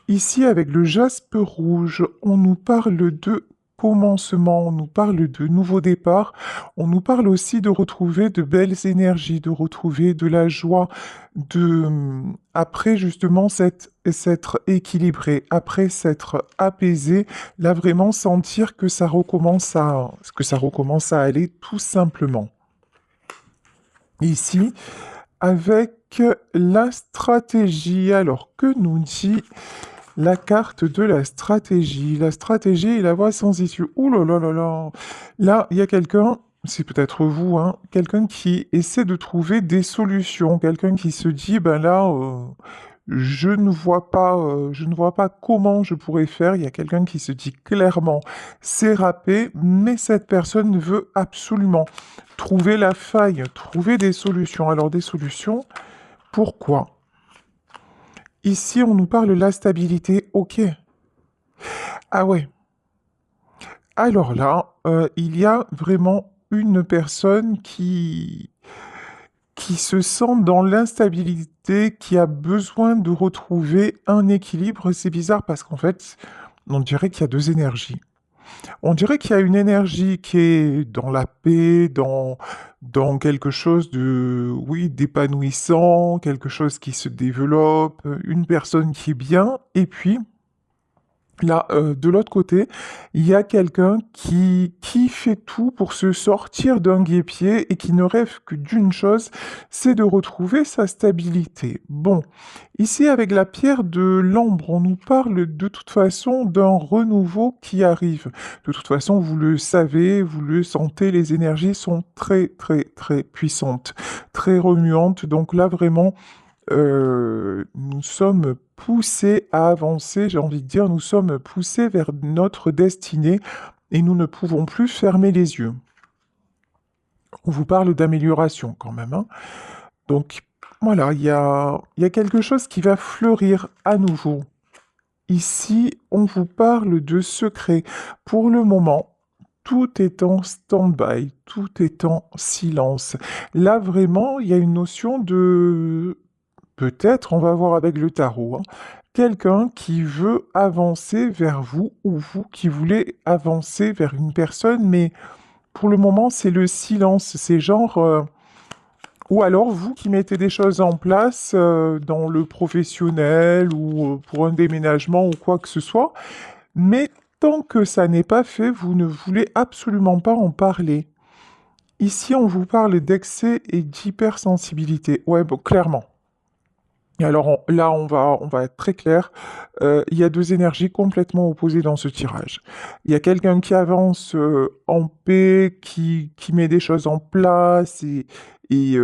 Ici, avec le jaspe rouge, on nous parle de commencement, on nous parle de nouveau départ, on nous parle aussi de retrouver de belles énergies, de retrouver de la joie, après justement s'être équilibré, après s'être apaisé, là vraiment sentir que ça recommence à aller tout simplement. Ici, avec la stratégie, alors que nous dit la carte de la stratégie. La stratégie et la voie sans issue. Ouh là là là là. Là, il y a quelqu'un, c'est peut-être vous, hein, quelqu'un qui essaie de trouver des solutions. Quelqu'un qui se dit, ben là, je ne vois pas comment je pourrais faire. Il y a quelqu'un qui se dit clairement, c'est râpé, mais cette personne veut absolument trouver la faille, trouver des solutions. Alors des solutions, pourquoi? Ici, on nous parle de la stabilité, ok. Ah ouais. Alors là, il y a vraiment une personne qui se sent dans l'instabilité, qui a besoin de retrouver un équilibre. C'est bizarre parce qu'en fait, on dirait qu'il y a deux énergies. On dirait qu'il y a une énergie qui est dans la paix, dans quelque chose de, oui, d'épanouissant, quelque chose qui se développe, une personne qui est bien, et puis là, de l'autre côté, il y a quelqu'un qui fait tout pour se sortir d'un guêpier et qui ne rêve que d'une chose, c'est de retrouver sa stabilité. Bon, ici avec la pierre de l'ambre, on nous parle de toute façon d'un renouveau qui arrive. De toute façon, vous le savez, vous le sentez, les énergies sont très très très puissantes, très remuantes. Donc là, vraiment, nous sommes poussés à avancer, j'ai envie de dire, nous sommes poussés vers notre destinée et nous ne pouvons plus fermer les yeux. On vous parle d'amélioration quand même, hein. Donc voilà, il y a quelque chose qui va fleurir à nouveau. Ici, on vous parle de secret. Pour le moment, tout est en stand-by, tout est en silence. Là, vraiment, il y a une notion de peut-être, on va voir avec le tarot, hein, quelqu'un qui veut avancer vers vous ou vous qui voulez avancer vers une personne, mais pour le moment, c'est le silence. C'est genre, ou alors vous qui mettez des choses en place dans le professionnel ou pour un déménagement ou quoi que ce soit, mais tant que ça n'est pas fait, vous ne voulez absolument pas en parler. Ici, on vous parle d'excès et d'hypersensibilité. Ouais, bon, clairement. Alors là, on va être très clair. Il y a deux énergies complètement opposées dans ce tirage. Il y a quelqu'un qui avance en paix, qui met des choses en place et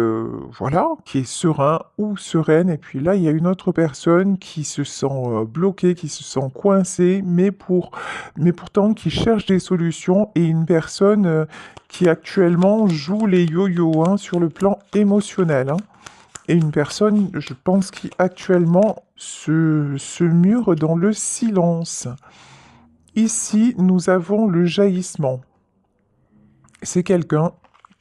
voilà, qui est serein ou sereine. Et puis là, il y a une autre personne qui se sent bloquée, qui se sent coincée, mais pourtant qui cherche des solutions et une personne qui actuellement joue les yo-yo hein, sur le plan émotionnel, hein. Et une personne, je pense, qui actuellement se mure dans le silence. Ici, nous avons le jaillissement. C'est quelqu'un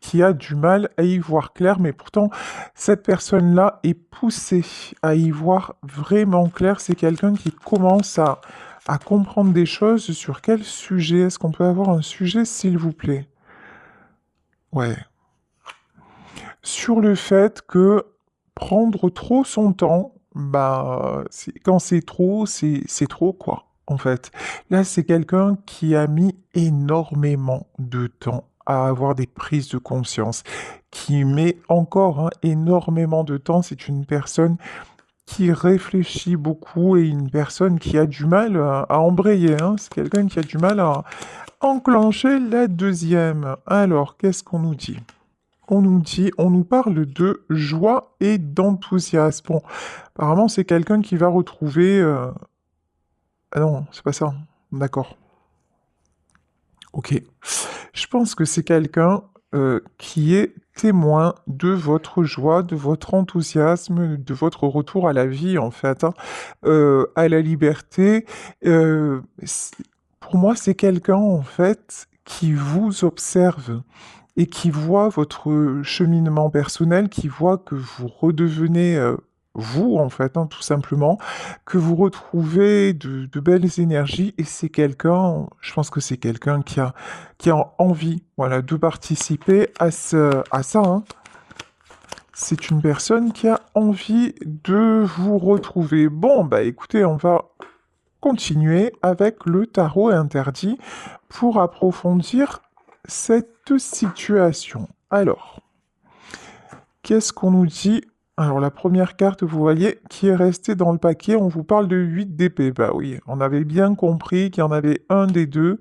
qui a du mal à y voir clair, mais pourtant, cette personne-là est poussée à y voir vraiment clair. C'est quelqu'un qui commence à comprendre des choses. Sur quel sujet? Est-ce qu'on peut avoir un sujet, s'il vous plaît? Ouais. Sur le fait que prendre trop son temps, bah, quand c'est trop, quoi, en fait. Là, c'est quelqu'un qui a mis énormément de temps à avoir des prises de conscience, qui met encore hein, énormément de temps. C'est une personne qui réfléchit beaucoup et une personne qui a du mal à embrayer, hein. C'est quelqu'un qui a du mal à enclencher la deuxième. Alors, qu'est-ce qu'on nous dit? On nous dit, on nous parle de joie et d'enthousiasme. Bon, apparemment, c'est quelqu'un qui va retrouver. Ah non, c'est pas ça. D'accord. Ok. Je pense que c'est quelqu'un qui est témoin de votre joie, de votre enthousiasme, de votre retour à la vie, en fait, hein, à la liberté. Pour moi, c'est quelqu'un, en fait, qui vous observe et qui voit votre cheminement personnel, qui voit que vous redevenez vous, en fait, hein, tout simplement, que vous retrouvez de belles énergies et c'est quelqu'un, je pense que c'est quelqu'un qui a envie, voilà, de participer à ça, hein. C'est une personne qui a envie de vous retrouver. Bon, bah écoutez, on va continuer avec le tarot interdit pour approfondir cette situation. Alors, qu'est-ce qu'on nous dit? Alors, la première carte, vous voyez, qui est restée dans le paquet, on vous parle de 8 d'épée. Bah oui, on avait bien compris qu'il y en avait un des deux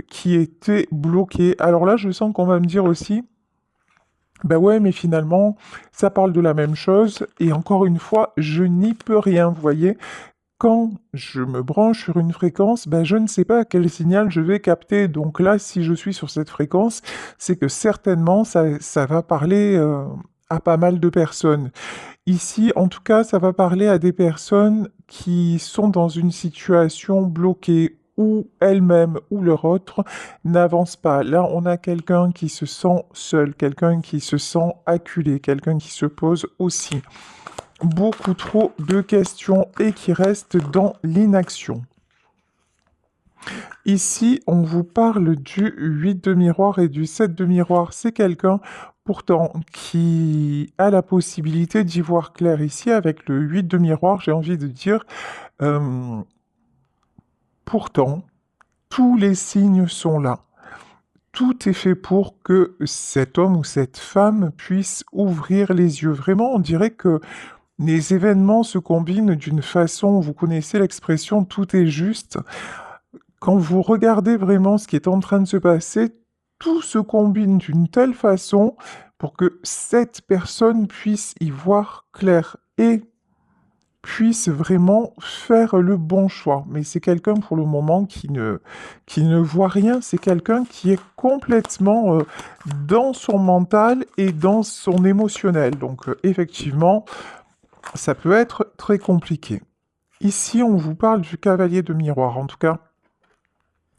qui était bloqué. Alors là, je sens qu'on va me dire aussi, bah ouais, mais finalement, ça parle de la même chose. Et encore une fois, je n'y peux rien, vous voyez. Quand je me branche sur une fréquence, ben je ne sais pas quel signal je vais capter. Donc là, si je suis sur cette fréquence, c'est que certainement ça va parler à pas mal de personnes. Ici, en tout cas, ça va parler à des personnes qui sont dans une situation bloquée où elles-mêmes ou leur autre n'avancent pas. Là, on a quelqu'un qui se sent seul, quelqu'un qui se sent acculé, quelqu'un qui se pose aussi beaucoup trop de questions et qui reste dans l'inaction. Ici, on vous parle du 8 de miroir et du 7 de miroir. C'est quelqu'un, pourtant, qui a la possibilité d'y voir clair. Ici, avec le 8 de miroir, j'ai envie de dire, euh, pourtant, tous les signes sont là. Tout est fait pour que cet homme ou cette femme puisse ouvrir les yeux. Vraiment, on dirait que les événements se combinent d'une façon, vous connaissez l'expression tout est juste. Quand vous regardez vraiment ce qui est en train de se passer, tout se combine d'une telle façon pour que cette personne puisse y voir clair et puisse vraiment faire le bon choix. Mais c'est quelqu'un pour le moment qui ne voit rien, c'est quelqu'un qui est complètement dans son mental et dans son émotionnel. Donc effectivement, ça peut être très compliqué. Ici, on vous parle du cavalier de miroir. En tout cas,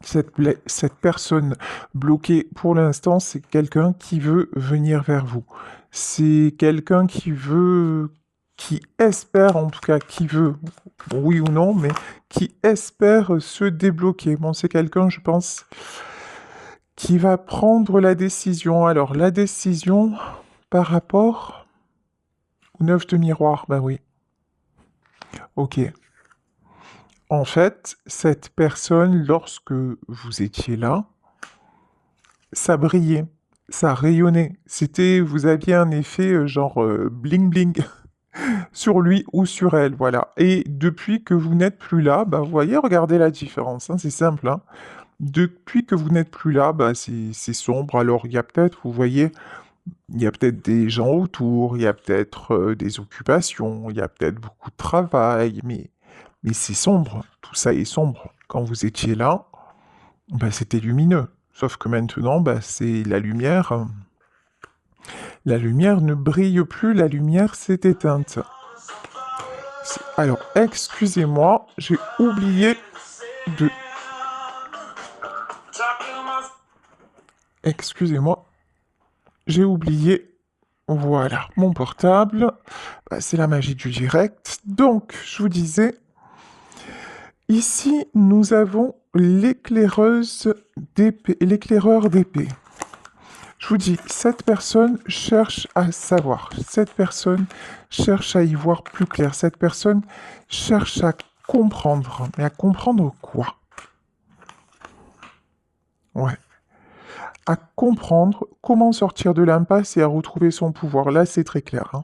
cette personne bloquée pour l'instant, c'est quelqu'un qui veut venir vers vous. C'est quelqu'un qui veut, qui espère, en tout cas, qui veut, oui ou non, mais qui espère se débloquer. Bon, c'est quelqu'un, je pense, qui va prendre la décision. Alors, la décision par rapport au 9 de miroir, bah oui. Ok. En fait, cette personne, lorsque vous étiez là, ça brillait, ça rayonnait. C'était, vous aviez un effet genre bling bling sur lui ou sur elle, voilà. Et depuis que vous n'êtes plus là, bah vous voyez, regardez la différence, hein, c'est simple, hein. Depuis que vous n'êtes plus là, bah c'est sombre. Alors il y a peut-être, vous voyez, il y a peut-être des gens autour, il y a peut-être des occupations, il y a peut-être beaucoup de travail, mais c'est sombre, tout ça est sombre. Quand vous étiez là, bah, c'était lumineux. Sauf que maintenant, bah, c'est la lumière. La lumière ne brille plus, la lumière s'est éteinte. Alors, excusez-moi, j'ai oublié de... Excusez-moi, j'ai oublié, voilà, mon portable. Bah, c'est la magie du direct. Donc, je vous disais, ici, nous avons l'éclaireuse d'épée, l'éclaireur d'épée. Je vous dis, cette personne cherche à savoir, cette personne cherche à y voir plus clair, cette personne cherche à comprendre. Mais à comprendre quoi? Ouais. À comprendre comment sortir de l'impasse et à retrouver son pouvoir. Là, c'est très clair, hein.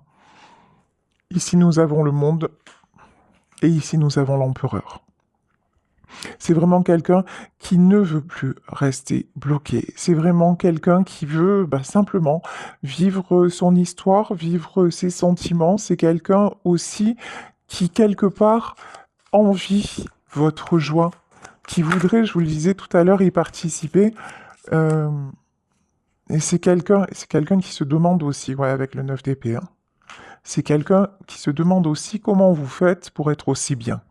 Ici, nous avons le monde et ici, nous avons l'empereur. C'est vraiment quelqu'un qui ne veut plus rester bloqué. C'est vraiment quelqu'un qui veut simplement vivre son histoire, vivre ses sentiments. C'est quelqu'un aussi qui, quelque part, envie votre joie, qui voudrait, je vous le disais tout à l'heure, y participer. Euh, et c'est quelqu'un qui se demande aussi, ouais, avec le 9 d'épée, hein. C'est quelqu'un qui se demande aussi comment vous faites pour être aussi bien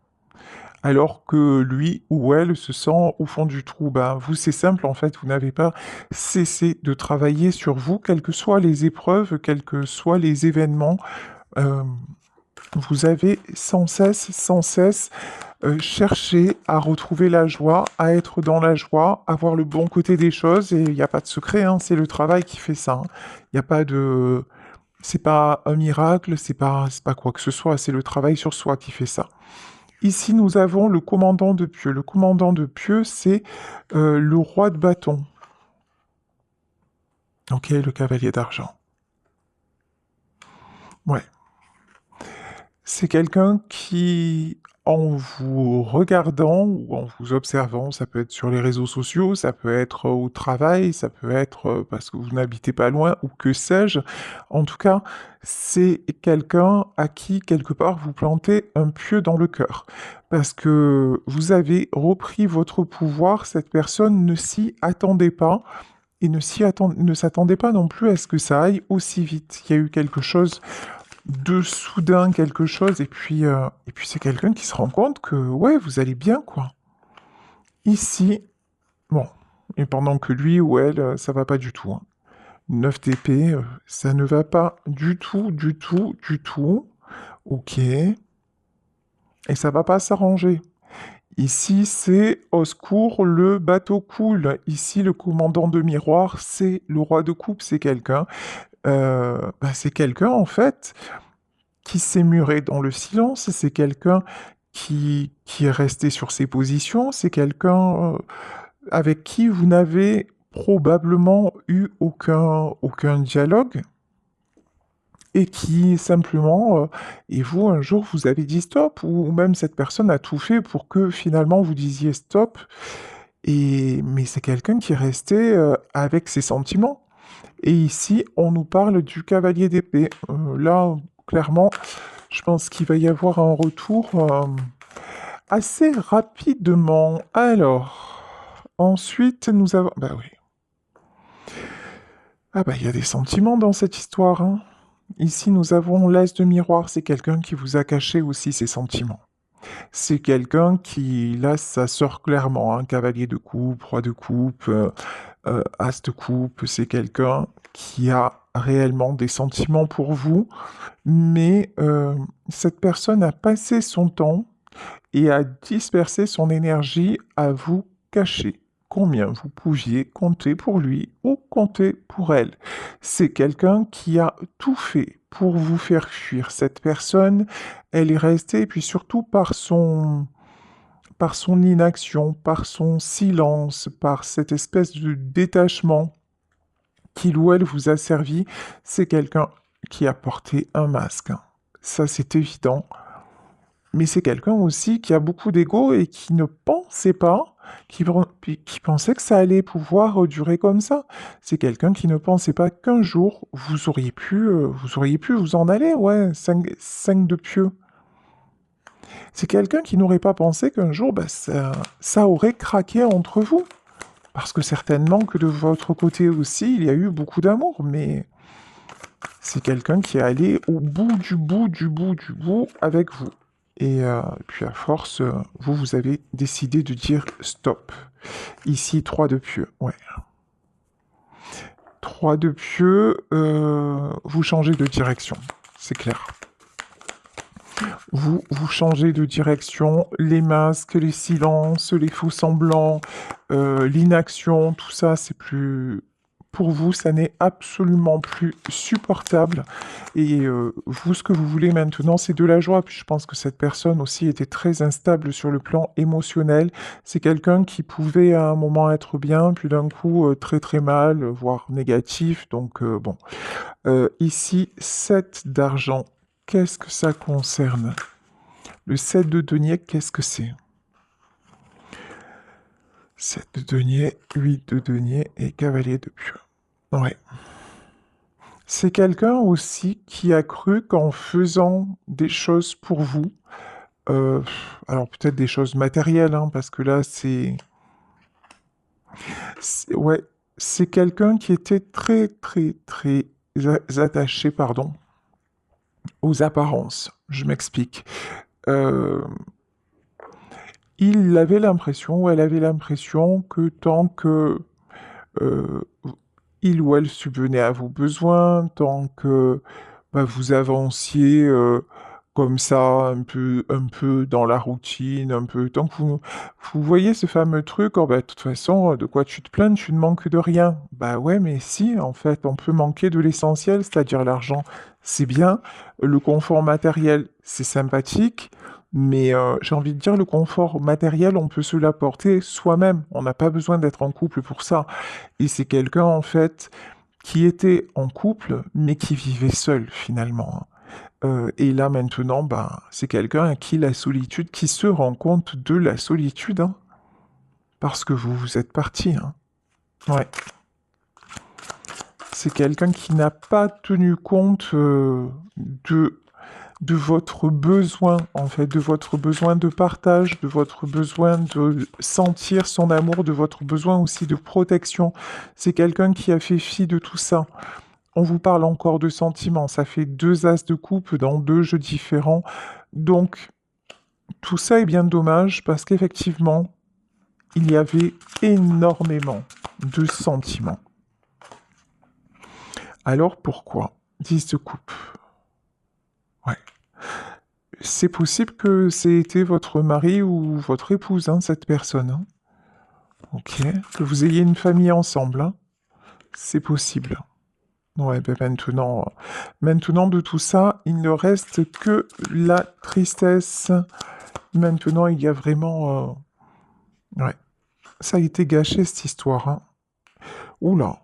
alors que lui ou elle se sent au fond du trou. Ben, vous, c'est simple, en fait, vous n'avez pas cessé de travailler sur vous, quelles que soient les épreuves, quels que soient les événements. Euh, vous avez sans cesse cherché à retrouver la joie, à être dans la joie, à voir le bon côté des choses, et il n'y a pas de secret, hein, c'est le travail qui fait ça, hein. Il n'y a pas de... C'est pas un miracle, c'est pas quoi que ce soit, c'est le travail sur soi qui fait ça. Ici, nous avons le commandant de pieux. Le commandant de pieux, c'est le roi de bâton. Ok, le cavalier d'argent. Ouais. C'est quelqu'un qui, en vous regardant ou en vous observant, ça peut être sur les réseaux sociaux, ça peut être au travail, ça peut être parce que vous n'habitez pas loin ou que sais-je. En tout cas, c'est quelqu'un à qui, quelque part, vous plantez un pieu dans le cœur. Parce que vous avez repris votre pouvoir, cette personne ne s'y attendait pas. Et ne s'attendait pas non plus à ce que ça aille aussi vite. Il y a eu quelque chose de soudain, quelque chose, et puis c'est quelqu'un qui se rend compte que, ouais, vous allez bien, quoi. Ici, bon, et pendant que lui ou elle, ça va pas du tout, hein. 9 TP, ça ne va pas du tout, du tout, du tout. Ok. Et ça va pas s'arranger. Ici, c'est au secours, le bateau coule. Ici, le commandant de miroir, c'est le roi de coupe, c'est quelqu'un, en fait, qui s'est muré dans le silence, c'est quelqu'un qui est resté sur ses positions, c'est quelqu'un avec qui vous n'avez probablement eu aucun dialogue et qui simplement, et vous, un jour, vous avez dit stop, ou même cette personne a tout fait pour que finalement vous disiez stop, mais c'est quelqu'un qui est resté avec ses sentiments. Et ici, on nous parle du cavalier d'épée. Là, clairement, je pense qu'il va y avoir un retour assez rapidement. Alors, ensuite, nous avons... Bah oui. Ah bah, il y a des sentiments dans cette histoire, hein. Ici, nous avons l'as de miroir. C'est quelqu'un qui vous a caché aussi ses sentiments. C'est quelqu'un qui, là, ça sort clairement, hein. Cavalier de coupe, roi de coupe, as de coupe. C'est quelqu'un qui a réellement des sentiments pour vous, mais cette personne a passé son temps et a dispersé son énergie à vous cacher combien vous pouviez compter pour lui ou compter pour elle. C'est quelqu'un qui a tout fait pour vous faire fuir. Cette personne, elle est restée, et puis surtout par son inaction, par son silence, par cette espèce de détachement qu'il ou elle vous a servi, c'est quelqu'un qui a porté un masque. Ça, c'est évident. Mais c'est quelqu'un aussi qui a beaucoup d'ego et qui ne pensait pas, qui pensait que ça allait pouvoir durer comme ça. C'est quelqu'un qui ne pensait pas qu'un jour vous auriez pu vous en aller, ouais, 5 de pieux. C'est quelqu'un qui n'aurait pas pensé qu'un jour, bah, ça aurait craqué entre vous. Parce que certainement que de votre côté aussi, il y a eu beaucoup d'amour, mais c'est quelqu'un qui est allé au bout du bout du bout du bout avec vous. Et puis à force, vous avez décidé de dire stop. Ici, 3 de pieux, ouais. 3 de pieux, vous changez de direction, c'est clair. Vous changez de direction, les masques, les silences, les faux semblants, l'inaction, tout ça, c'est plus... Pour vous, ça n'est absolument plus supportable. Et vous, ce que vous voulez maintenant, c'est de la joie. Puis je pense que cette personne aussi était très instable sur le plan émotionnel. C'est quelqu'un qui pouvait à un moment être bien, puis d'un coup très très mal, voire négatif. Donc bon. Ici, 7 d'argent. Qu'est-ce que ça concerne? Le 7 de denier, qu'est-ce que c'est? 7 de denier, 8 de denier et cavalier de pieux. Ouais. C'est quelqu'un aussi qui a cru qu'en faisant des choses pour vous, euh, alors peut-être des choses matérielles, hein, parce que là, ouais, c'est quelqu'un qui était très, très, très attaché, pardon, aux apparences. Je m'explique. Euh, il avait l'impression, ou elle avait l'impression que tant que euh, il ou elle subvenait à vos besoins, tant que bah, vous avanciez comme ça, un peu dans la routine, un peu. Tant que vous voyez ce fameux truc, oh, bah, de toute façon, de quoi tu te plains, tu ne manques de rien. Bah ouais, mais si, en fait, on peut manquer de l'essentiel, c'est-à-dire l'argent, c'est bien, le confort matériel, c'est sympathique, mais j'ai envie de dire, le confort matériel, on peut se l'apporter soi-même. On n'a pas besoin d'être en couple pour ça. Et c'est quelqu'un, en fait, qui était en couple, mais qui vivait seul, finalement, hein. Et là maintenant, ben, c'est quelqu'un à qui la solitude, qui se rend compte de la solitude, hein, parce que vous vous êtes parti, hein. Ouais. C'est quelqu'un qui n'a pas tenu compte de, de votre besoin, en fait, de votre besoin de partage, de votre besoin de sentir son amour, de votre besoin aussi de protection. C'est quelqu'un qui a fait fi de tout ça. On vous parle encore de sentiments, ça fait deux as de coupe dans deux jeux différents. Donc, tout ça est bien dommage parce qu'effectivement, il y avait énormément de sentiments. Alors pourquoi 10 de coupe? Ouais. C'est possible que c'était votre mari ou votre épouse, hein, cette personne, hein. Ok. Que vous ayez une famille ensemble, hein. C'est possible. Ouais, ben maintenant de tout ça, il ne reste que la tristesse. Maintenant, il y a vraiment... Ouais, ça a été gâché cette histoire, hein. Oula,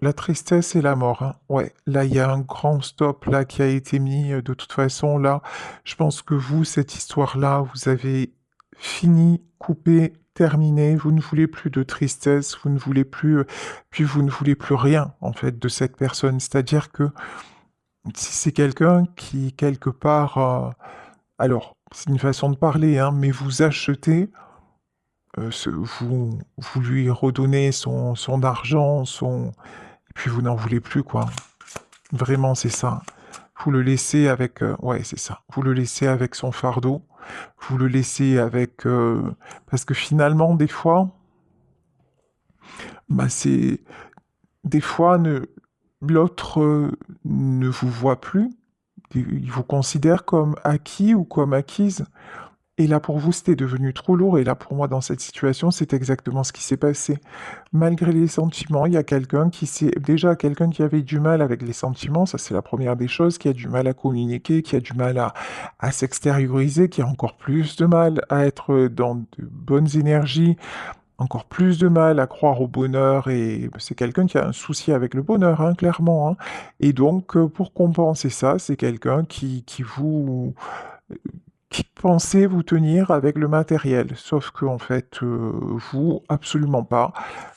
la tristesse et la mort, hein. Ouais, là, il y a un grand stop là qui a été mis. De toute façon, là, je pense que vous, cette histoire-là, vous avez fini, coupé, terminé. Vous ne voulez plus de tristesse, vous ne voulez plus, puis vous ne voulez plus rien, en fait, de cette personne. C'est-à-dire que si c'est quelqu'un qui, quelque part, alors, c'est une façon de parler, hein, mais vous achetez, vous lui redonnez son argent, et puis vous n'en voulez plus, quoi. Vraiment, c'est ça. Vous le laissez avec... ouais, c'est ça. Vous le laissez avec son fardeau. Vous le laissez avec... parce que finalement, des fois, bah, c'est... Des fois, l'autre ne vous voit plus. Il vous considère comme acquis ou comme acquise. Et là, pour vous, c'était devenu trop lourd. Et là, pour moi, dans cette situation, c'est exactement ce qui s'est passé. Malgré les sentiments, il y a déjà quelqu'un qui avait du mal avec les sentiments, ça c'est la première des choses, qui a du mal à communiquer, qui a du mal à s'extérioriser, qui a encore plus de mal à être dans de bonnes énergies, encore plus de mal à croire au bonheur, et c'est quelqu'un qui a un souci avec le bonheur, hein, clairement, hein. Et donc, pour compenser ça, c'est quelqu'un qui pensait vous tenir avec le matériel, sauf que en fait, vous, absolument pas.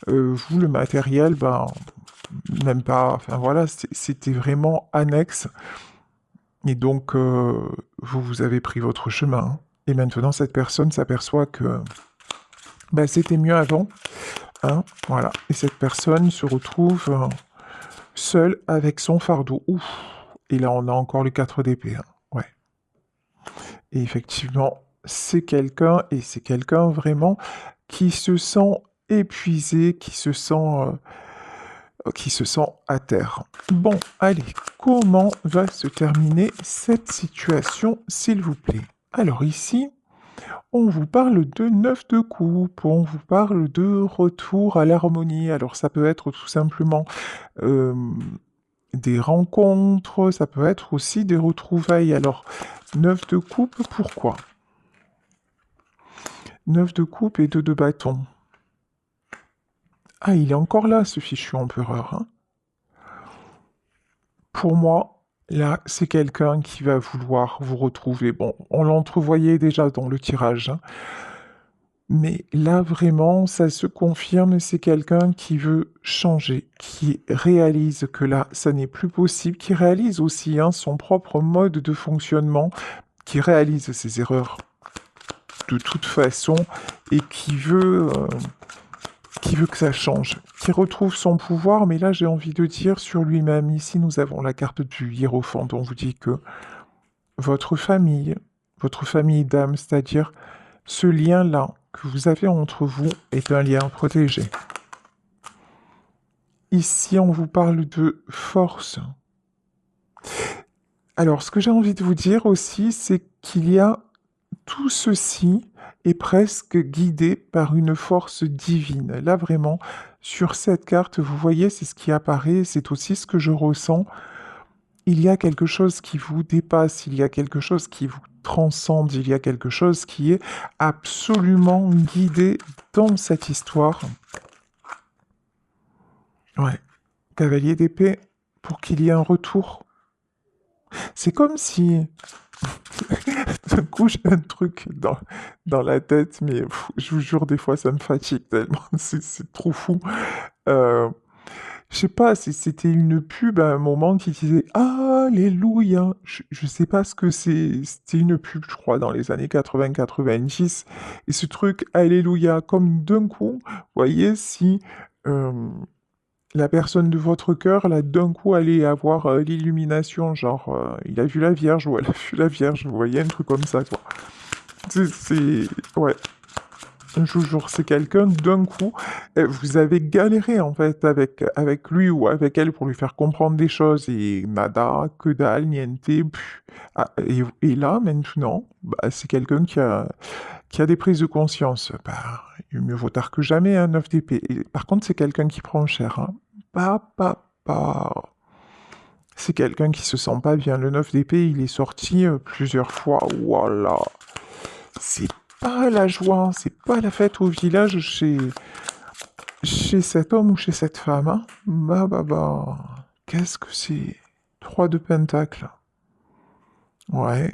Vous, le matériel, ben, même pas. Enfin voilà, c'était vraiment annexe. Et donc, vous avez pris votre chemin, hein. Et maintenant, cette personne s'aperçoit que ben, c'était mieux avant, hein, voilà. Et cette personne se retrouve seule avec son fardeau. Ouf. Et là, on a encore les 4 d'épée, hein. Ouais. Et effectivement, c'est quelqu'un vraiment qui se sent épuisé, qui se sent à terre. Bon, allez, comment va se terminer cette situation, s'il vous plaît? Alors ici, on vous parle de 9 de coupe, on vous parle de retour à l'harmonie. Alors ça peut être tout simplement euh, des rencontres, ça peut être aussi des retrouvailles. Alors, 9 de coupe, pourquoi? 9 de coupe et 2 de bâton. Ah, il est encore là, ce fichu empereur, hein. Pour moi, là, c'est quelqu'un qui va vouloir vous retrouver. Bon, on l'entrevoyait déjà dans le tirage, hein. Mais là, vraiment, ça se confirme, c'est quelqu'un qui veut changer, qui réalise que là, ça n'est plus possible, qui réalise aussi, hein, son propre mode de fonctionnement, qui réalise ses erreurs de toute façon et qui veut que ça change, qui retrouve son pouvoir, mais là j'ai envie de dire sur lui-même. Ici nous avons la carte du hiérophant, on vous dit que votre famille d'âme, c'est-à-dire ce lien-là que vous avez entre vous est un lien protégé. Ici on vous parle de force. Alors, ce que j'ai envie de vous dire aussi, c'est qu'il y a tout ceci est presque guidé par une force divine. Là, vraiment, sur cette carte, vous voyez, c'est ce qui apparaît, c'est aussi ce que je ressens. Il y a quelque chose qui vous dépasse, il y a quelque chose qui vous transcende, il y a quelque chose qui est absolument guidé dans cette histoire. Ouais, cavalier d'épée, pour qu'il y ait un retour. C'est comme si d'un coup, j'ai un truc dans la tête, mais je vous jure, des fois, ça me fatigue tellement. C'est trop fou. Euh, je sais pas, c'était une pub à un moment qui disait Alléluia. Je sais pas ce que c'est. C'était une pub, je crois, dans les années 80-90. Et ce truc Alléluia, comme d'un coup, vous voyez, si euh, la personne de votre cœur, là, d'un coup, allait avoir l'illumination, genre, il a vu la Vierge ou elle a vu la Vierge, vous voyez, un truc comme ça, quoi. Ouais, je vous jure, c'est quelqu'un, d'un coup, vous avez galéré, en fait, avec lui ou avec elle pour lui faire comprendre des choses, et nada, que dalle, niente, et là, maintenant, bah, c'est quelqu'un qui a des prises de conscience. Bah, mieux vaut tard que jamais, un 9 d'épée. Et par contre, c'est quelqu'un qui prend cher, hein. Pas. C'est quelqu'un qui se sent pas bien. Le 9 d'épée, il est sorti plusieurs fois. Voilà. C'est pas la joie, c'est pas la fête au village chez cet homme ou chez cette femme, hein. Bah. Qu'est-ce que c'est? 3 de pentacle. Ouais.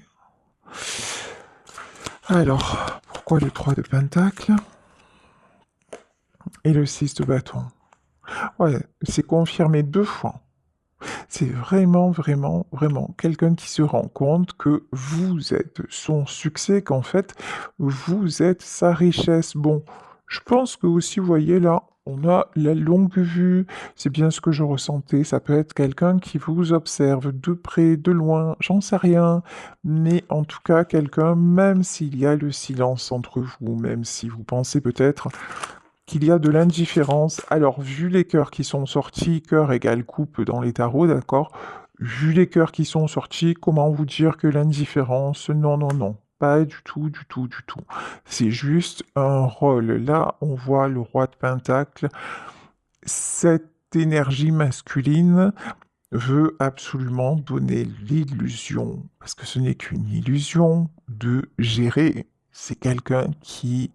Alors, pourquoi le 3 de pentacle et le 6 de bâton? Ouais, c'est confirmé 2 fois. C'est vraiment, vraiment, vraiment quelqu'un qui se rend compte que vous êtes son succès, qu'en fait, vous êtes sa richesse. Bon, je pense que aussi, vous voyez là, on a la longue vue, c'est bien ce que je ressentais. Ça peut être quelqu'un qui vous observe de près, de loin, j'en sais rien. Mais en tout cas, quelqu'un, même s'il y a le silence entre vous, même si vous pensez peut-être qu'il y a de l'indifférence. Alors, vu les cœurs qui sont sortis, cœur égale coupe dans les tarots, d'accord? Vu les cœurs qui sont sortis, comment vous dire que l'indifférence, non, non, non. Pas du tout, du tout, du tout. C'est juste un rôle. Là, on voit le roi de Pentacle. Cette énergie masculine veut absolument donner l'illusion, parce que ce n'est qu'une illusion, de gérer. C'est quelqu'un qui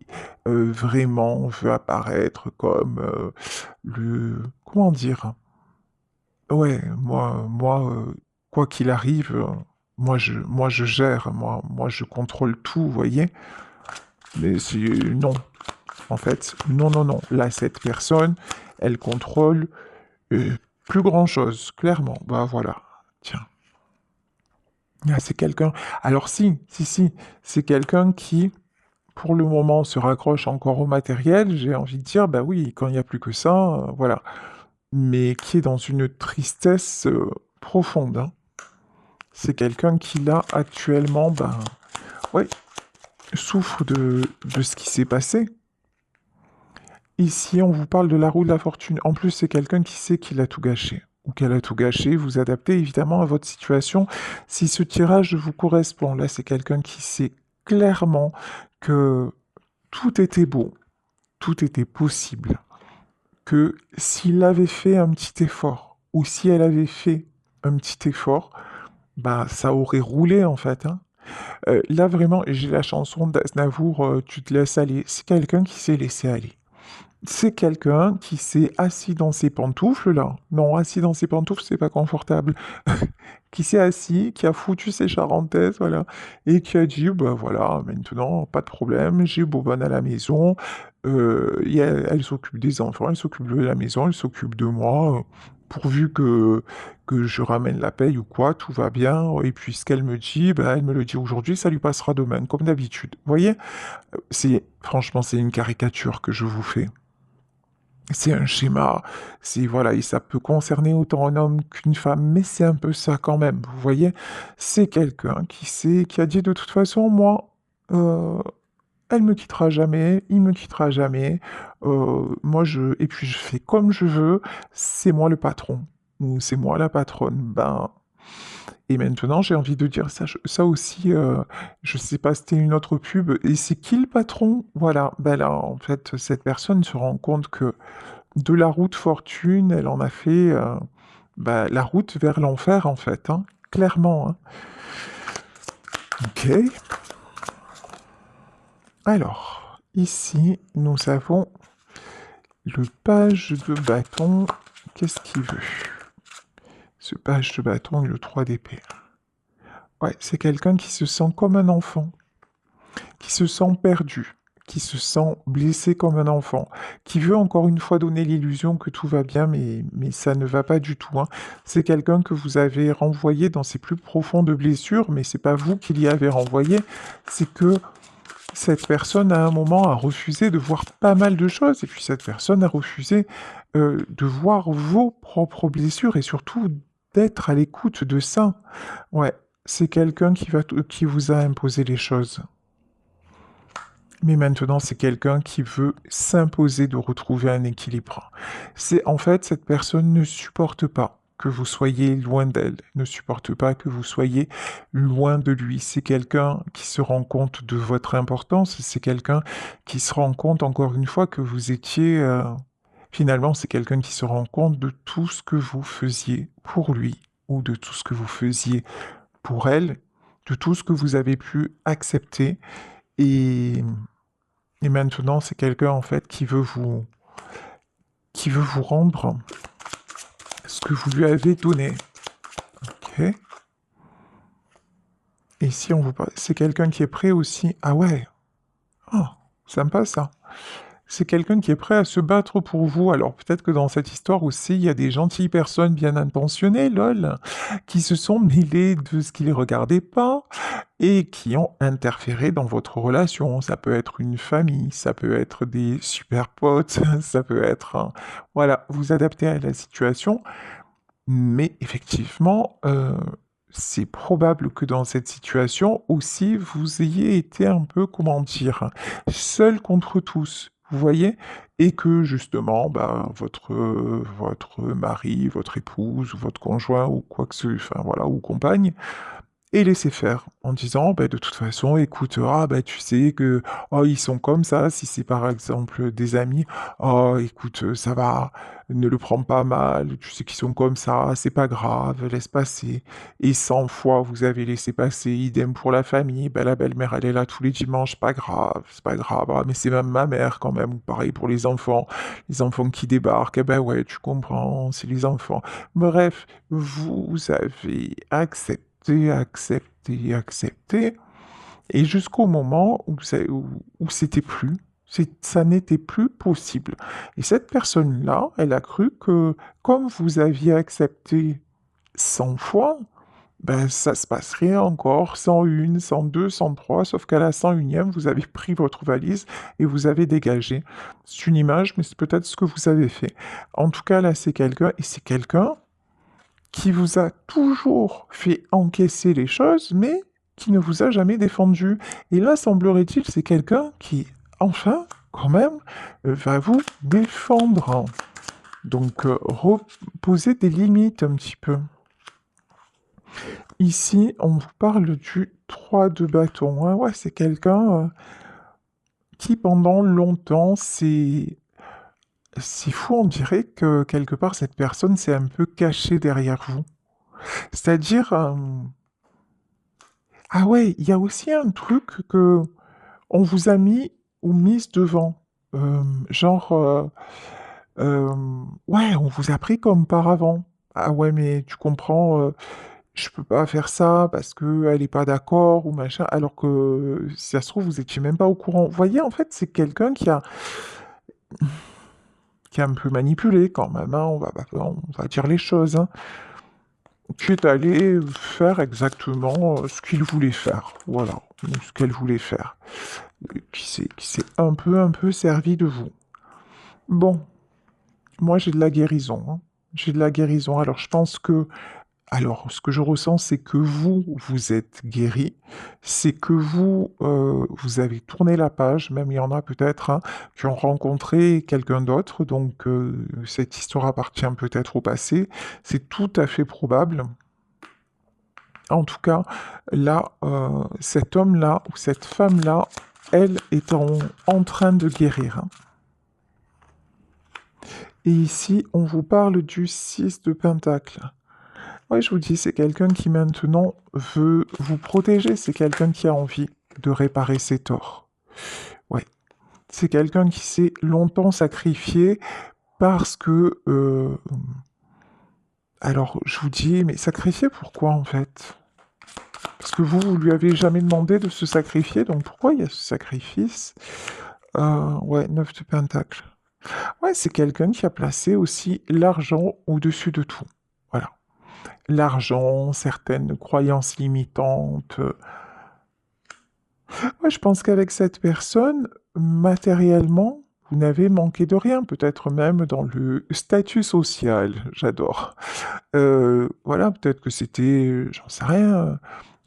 vraiment veut apparaître comme Comment dire? Ouais, quoi qu'il arrive, moi je gère, moi je contrôle tout, vous voyez? Mais c'est... Non, en fait, non, non, non. Là, cette personne, elle contrôle plus grand-chose, clairement. Bah voilà, tiens. Ah, c'est quelqu'un. Alors si, c'est quelqu'un qui, pour le moment, se raccroche encore au matériel. J'ai envie de dire, bah oui, quand il n'y a plus que ça, voilà. Mais qui est dans une tristesse profonde, hein. C'est quelqu'un qui, là, actuellement, ben, ouais, souffre de ce qui s'est passé. Ici, on vous parle de la roue de la fortune. En plus, c'est quelqu'un qui sait qu'il a tout gâché ou qu'elle a tout gâché. Vous adaptez évidemment à votre situation si ce tirage vous correspond. Là, c'est quelqu'un qui sait clairement que tout était beau, tout était possible, que s'il avait fait un petit effort ou si elle avait fait un petit effort, bah ça aurait roulé en fait, hein. Là vraiment, j'ai la chanson d'Aznavour, Tu te laisses aller. C'est quelqu'un qui s'est laissé aller. C'est quelqu'un qui s'est assis dans ses pantoufles, là. Non, assis dans ses pantoufles, c'est pas confortable. Qui s'est assis, qui a foutu ses charentaises, voilà, et qui a dit, bah voilà, maintenant, pas de problème, j'ai Bobonne à la maison, elle s'occupe des enfants, elle s'occupe de la maison, elle s'occupe de moi, pourvu que je ramène la paye ou quoi, tout va bien, et puis ce qu'elle me dit, bah, elle me le dit aujourd'hui, ça lui passera demain, comme d'habitude. Vous voyez? Franchement, c'est une caricature que je vous fais. C'est un schéma, c'est voilà, et ça peut concerner autant un homme qu'une femme, mais c'est un peu ça quand même, vous voyez? C'est quelqu'un qui sait, qui a dit de toute façon, moi, euh, elle me quittera jamais, il me quittera jamais, et puis je fais comme je veux, c'est moi le patron, ou c'est moi la patronne. Ben, Et maintenant, j'ai envie de dire ça, ça aussi, je sais pas, c'était une autre pub. Et c'est qui le patron? Voilà. Ben là, en fait, cette personne se rend compte que de la route fortune, elle en a fait bah, la route vers l'enfer, en fait, hein, clairement, hein. Ok. Alors, ici, nous avons le page de bâton. Qu'est-ce qu'il veut? Ce page de bâton et le 3 d'épée. Ouais, c'est quelqu'un qui se sent comme un enfant, qui se sent perdu, qui se sent blessé comme un enfant, qui veut encore une fois donner l'illusion que tout va bien, mais ça ne va pas du tout, hein. C'est quelqu'un que vous avez renvoyé dans ses plus profondes blessures, mais c'est pas vous qui l'y avez renvoyé, c'est que cette personne, à un moment, a refusé de voir pas mal de choses, et puis cette personne a refusé de voir vos propres blessures, et surtout d'être à l'écoute de ça. Ouais, c'est quelqu'un qui vous a imposé les choses. Mais maintenant, c'est quelqu'un qui veut s'imposer de retrouver un équilibre. C'est en fait, cette personne ne supporte pas que vous soyez loin d'elle, ne supporte pas que vous soyez loin de lui. C'est quelqu'un qui se rend compte de votre importance, c'est quelqu'un qui se rend compte, encore une fois, que vous étiez... finalement, c'est quelqu'un qui se rend compte de tout ce que vous faisiez pour lui, ou de tout ce que vous faisiez pour elle, de tout ce que vous avez pu accepter. Et et maintenant, c'est quelqu'un en fait qui veut vous rendre ce que vous lui avez donné. Ok. Et si on vous parle, c'est quelqu'un qui est prêt aussi. Ah ouais. Oh, sympa ça. C'est quelqu'un qui est prêt à se battre pour vous. Alors peut-être que dans cette histoire aussi, il y a des gentilles personnes bien intentionnées, lol, qui se sont mêlées de ce qu'ils ne regardaient pas et qui ont interféré dans votre relation. Ça peut être une famille, ça peut être des super potes, ça peut être... Voilà, vous adaptez à la situation, mais effectivement, c'est probable que dans cette situation aussi, vous ayez été un peu, comment dire, seul contre tous. Vous voyez? Et que justement, ben, votre mari, votre épouse, ou votre conjoint, ou quoi que ce, enfin voilà, ou compagne, et laisser faire en disant bah, de toute façon écoute bah, tu sais que oh ils sont comme ça si c'est par exemple des amis oh écoute ça va ne le prends pas mal tu sais qu'ils sont comme ça c'est pas grave laisse passer et 100 fois vous avez laissé passer idem pour la famille bah, la belle-mère elle est là tous les dimanches pas grave c'est pas grave ah, mais c'est même ma mère quand même pareil pour les enfants qui débarquent eh ben ouais tu comprends c'est les enfants bref vous avez accepté, et jusqu'au moment où c'était plus, ça n'était plus possible. Et cette personne-là, elle a cru que comme vous aviez accepté 100 fois, ben ça se passerait encore 101, 102, 103, sauf qu'à la 101e, vous avez pris votre valise et vous avez dégagé. C'est une image, mais c'est peut-être ce que vous avez fait. En tout cas, là, c'est quelqu'un, et c'est quelqu'un qui vous a toujours fait encaisser les choses, mais qui ne vous a jamais défendu. Et là, semblerait-il, c'est quelqu'un qui, enfin, quand même, va vous défendre. Donc, reposer des limites un petit peu. Ici, on vous parle du 3 de bâton. Ouais, c'est quelqu'un qui, pendant longtemps, c'est fou, on dirait que quelque part, cette personne s'est un peu cachée derrière vous. C'est-à-dire, ah ouais, il y a aussi un truc que on vous a mis ou mise devant. Genre, ouais, on vous a pris comme par avant. Ah ouais, mais tu comprends, je peux pas faire ça parce que elle est pas d'accord ou machin, alors que si ça se trouve, vous étiez même pas au courant. Vous voyez, en fait, c'est quelqu'un qui a un peu manipulé quand même, hein, on va dire les choses, hein, qui est allé faire exactement ce qu'il voulait faire. Voilà, ou ce qu'elle voulait faire. Qui s'est un peu servi de vous. Bon, moi j'ai de la guérison, hein. J'ai de la guérison. Alors je pense que, alors ce que je ressens, c'est que vous êtes guéri, c'est que vous avez tourné la page. Même il y en a peut-être hein, qui ont rencontré quelqu'un d'autre, donc cette histoire appartient peut-être au passé. C'est tout à fait probable. En tout cas, là, cet homme-là ou cette femme-là, elle est en train de guérir, hein. Et ici, on vous parle du 6 de Pentacle. Oui, je vous dis, c'est quelqu'un qui maintenant veut vous protéger, c'est quelqu'un qui a envie de réparer ses torts. Ouais, c'est quelqu'un qui s'est longtemps sacrifié parce que... alors, je vous dis, mais sacrifié pourquoi en fait? Parce que vous lui avez jamais demandé de se sacrifier, donc pourquoi il y a ce sacrifice? Ouais, 9 de Pentacle. Ouais, c'est quelqu'un qui a placé aussi l'argent au-dessus de tout. Voilà. L'argent, certaines croyances limitantes. Ouais, je pense qu'avec cette personne, matériellement, vous n'avez manqué de rien, peut-être même dans le statut social. J'adore. Voilà, peut-être que c'était, j'en sais rien,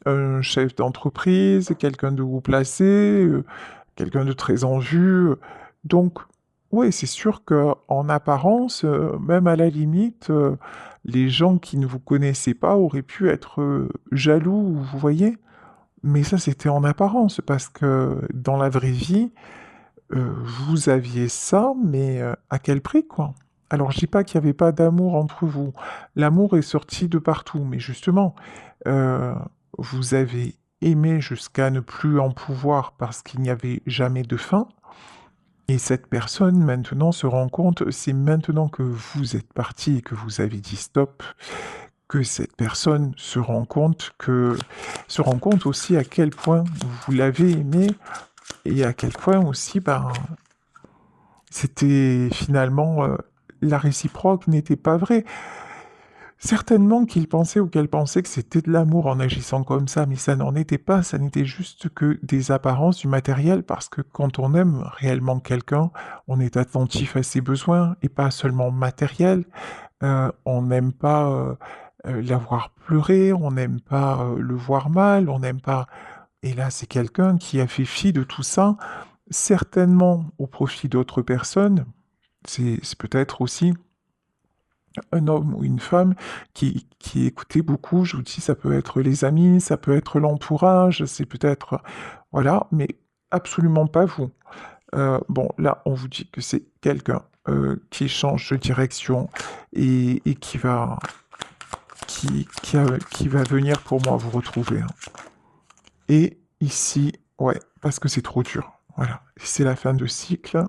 un chef d'entreprise, quelqu'un de haut placé, quelqu'un de très en vue. Donc, oui, c'est sûr que en apparence, même à la limite, les gens qui ne vous connaissaient pas auraient pu être jaloux, vous voyez? Mais ça, c'était en apparence, parce que dans la vraie vie, vous aviez ça, mais à quel prix, quoi? Alors, je dis pas qu'il n'y avait pas d'amour entre vous. L'amour est sorti de partout, mais justement, euh, vous avez aimé jusqu'à ne plus en pouvoir parce qu'il n'y avait jamais de fin. Et cette personne, maintenant, se rend compte, c'est maintenant que vous êtes parti et que vous avez dit stop, que cette personne se rend compte aussi à quel point vous l'avez aimé et à quel point aussi, ben, c'était finalement la réciproque n'était pas vraie. Certainement qu'il pensait ou qu'elle pensait que c'était de l'amour en agissant comme ça, mais ça n'en était pas, ça n'était juste que des apparences du matériel, parce que quand on aime réellement quelqu'un, on est attentif à ses besoins et pas seulement matériel. On n'aime pas l'avoir pleuré, on n'aime pas le voir mal, on n'aime pas... Et là, c'est quelqu'un qui a fait fi de tout ça, certainement au profit d'autres personnes. C'est peut-être aussi un homme ou une femme qui écoutait beaucoup. Je vous dis, ça peut être les amis, ça peut être l'entourage, c'est peut-être... Voilà, mais absolument pas vous. Bon, là, on vous dit que c'est quelqu'un qui change de direction et qui va venir pour moi vous retrouver, hein. Et ici, ouais, parce que c'est trop dur. Voilà, c'est la fin de cycle.